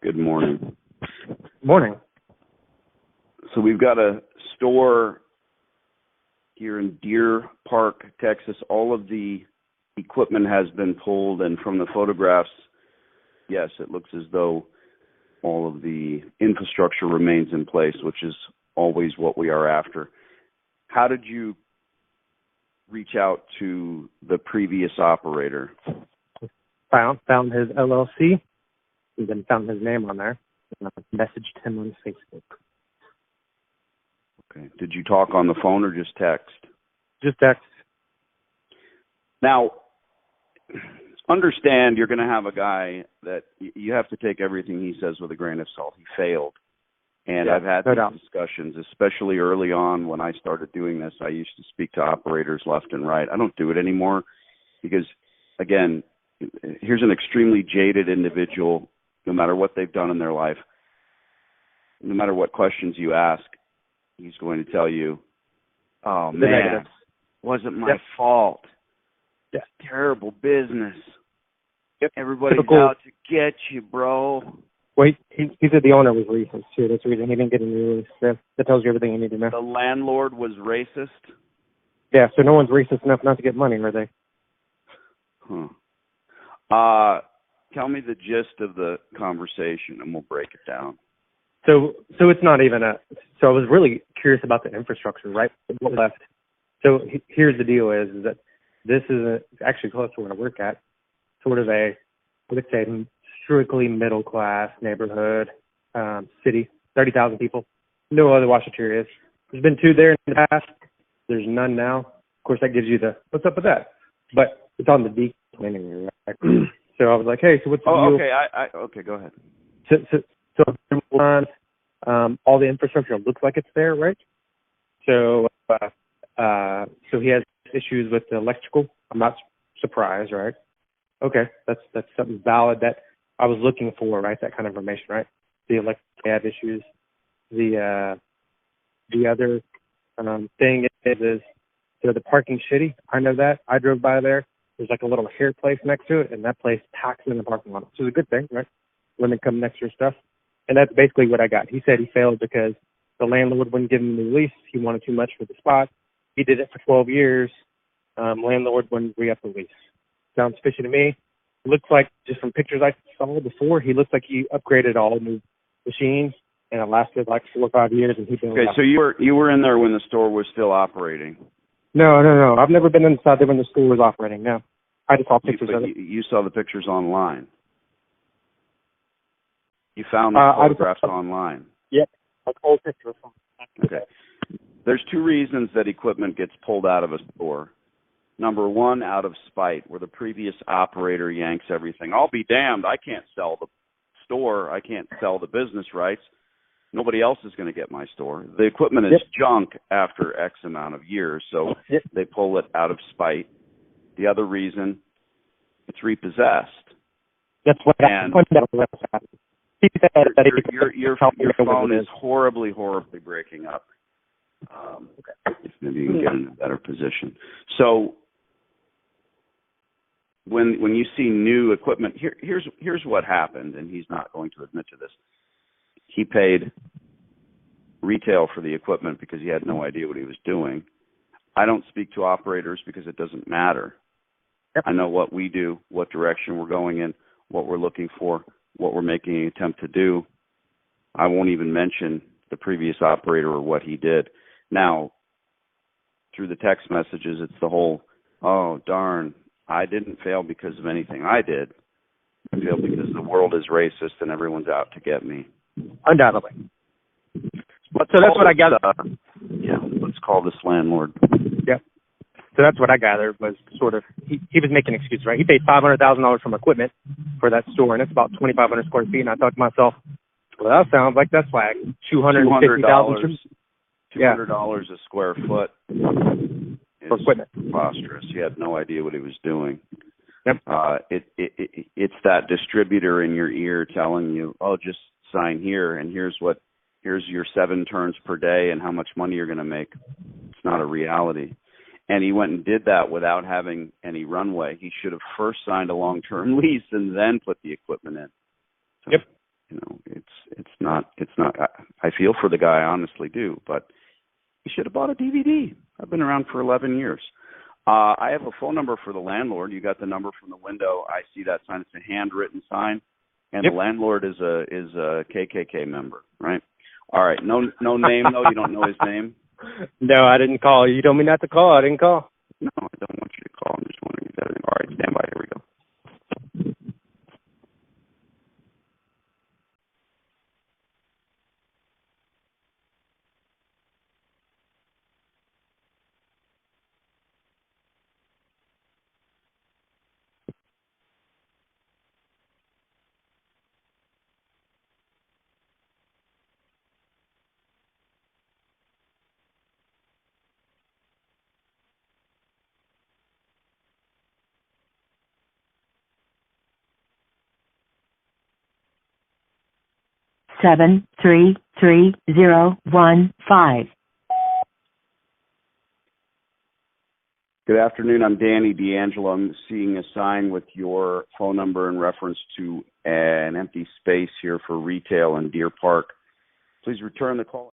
Good morning. Morning. So we've got a store here in Deer Park, Texas. All of the equipment has been pulled, and from the photographs, yes, it looks as though all of the infrastructure remains in place, which is always what we are after. How did you reach out to the previous operator? Found his LLC, and then found his name on there, and I messaged him on Facebook. Okay. Did you talk on the phone or just text? Just text. Now, understand you're going to have a guy that you have to take everything he says with a grain of salt. He failed. And I've had these discussions, especially early on when I started doing this. I used to speak to operators left and right. I don't do it anymore because, again, here's an extremely jaded individual, no matter what they've done in their life, no matter what questions you ask, he's going to tell you, oh, man, it wasn't my fault. Yeah. Terrible business. Yep. Everybody's out to get you, bro. Well, he said the owner was racist, too. That's the reason he didn't get a new lease. That tells you everything you need to know. The landlord was racist? Yeah, so no one's racist enough not to get money, are they? Tell me the gist of the conversation, and we'll break it down. So it's not even so I was really curious about the infrastructure, right? What left. So here's the deal is that this is actually close to where I work at, sort of let's say, strictly middle-class neighborhood, city, 30,000 people, no other washaterias. There's been 2 there in the past. There's none now. Of course, that gives you what's up with that? But it's on the declining, right? So I was like, hey, so what's the deal? Okay, okay, go ahead. So all the infrastructure looks like it's there, right? So he has issues with the electrical. I'm not surprised, right? Okay, that's something valid that I was looking for, right? That kind of information, right? The electrical have issues. The other thing is the parking's shitty. I know that. I drove by there. There's like a little hair place next to it, and that place packs in the parking lot. Which is a good thing, right? Women come next to your stuff. And that's basically what I got. He said he failed because the landlord wouldn't give him the lease. He wanted too much for the spot. He did it for 12 years. Landlord wouldn't re-up the lease. Sounds fishy to me. Looks like, just from pictures I saw before, he looks like he upgraded all new machines, and it lasted like 4 or 5 years. And he okay, so you were in there when the store was still operating? No. I've never been inside there when the store was operating, no. I just saw pictures of it. You saw the pictures online? You found the photographs online? Yep. Like old pictures. Okay. There's 2 reasons that equipment gets pulled out of a store. Number 1, out of spite, where the previous operator yanks everything. I'll be damned, I can't sell the store. I can't sell the business rights. Nobody else is going to get my store. The equipment is junk after X amount of years, so they pull it out of spite. The other reason, it's repossessed. That's what your phone is horribly breaking up. If maybe you can get in a better position. So when you see new equipment, here's what happened, and he's not going to admit to this. He paid retail for the equipment because he had no idea what he was doing. I don't speak to operators because it doesn't matter. I know what we do, what direction we're going in, what we're looking for, what we're making an attempt to do. I won't even mention the previous operator or what he did. Now, through the text messages, it's the whole, oh, darn, I didn't fail because of anything I did. I failed because the world is racist and everyone's out to get me. Undoubtedly. So that's what I gathered. Let's call this landlord. Yeah. So that's what I gathered was sort of, he was making excuses, right? He paid $500,000 from equipment for that store, and it's about 2,500 square feet. And I thought to myself, well, that sounds like that's like $250,000. $200 a square foot is preposterous. He had no idea what he was doing. Yep. It's that distributor in your ear telling you, oh, just sign here, and here's your 7 turns per day and how much money you're going to make. It's not a reality. And he went and did that without having any runway. He should have first signed a long-term lease and then put the equipment in. So It's not. I feel for the guy, I honestly do, but he should have bought a DVD. I've been around for 11 years. I have a phone number for the landlord. You got the number from the window. I see that sign. It's a handwritten sign, and Yep. the landlord is a KKK member, right? All right. No name though. You don't know his name. No, I didn't call. You told me not to call. I didn't call. No, I don't want you to call. I'm just wondering if that is. All right, stand by. Here we go. Seven 33015. Good afternoon. I'm Danny D'Angelo. I'm seeing a sign with your phone number in reference to an empty space here for retail in Deer Park. Please return the call.